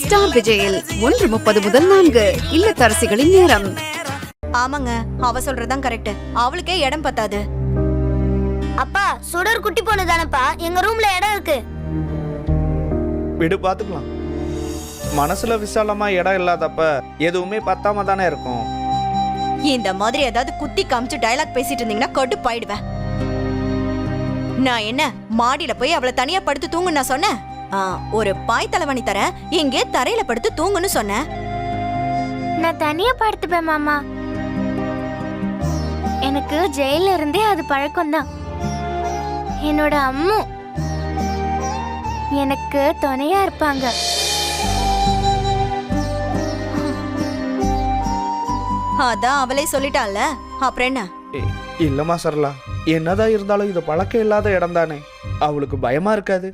Star விஜயில் 1:30 முதல் 4 இல்லத்தரசிகளின் நேரம். ஆமாங்க, அவ சொல்றதுதான் கரெக்ட். அவளுக்கே இடம் பத்தாது. அப்பா சுடர் குட்டி பொண்ணு தானப்பா, எங்க ரூம்ல இடம் இருக்கு. விடு பாத்துக்கலாம். மனசுல விசாலமா இடம் இல்லாதப்ப எதுவுமே பத்தாம தானே இருக்கும். இந்த மாதிரி ஏதாவது குத்தி காமிச்சு டயலாக் பேசிட்டு இருந்தீங்கன்னா கடுப்பாயிடுவேன். நான் என்ன மாடியில போய் அவளை தனியா படுத்து தூங்குன்னு நான் சொன்னேன்? ஒரு பாய் தலைவணி தரேன், இங்கே தரையில படுத்து தூங்குன்னு சொன்னேன். நான் தனியா படுத்துப்பேன் மாமா. எனக்கு ஜெயில இருந்தே அது பழக்கம் தான். என்னோட அம்மு எனக்கு துணையா இருப்பாங்க. அதான் அவளே சொல்லிட்டால, அப்புறம் என்ன? இல்லம்மா சரலா, என்னதான் இருந்தாலும் இது பழக்கம் இல்லாத இடம் தானே, அவளுக்கு பயமா இருக்காது?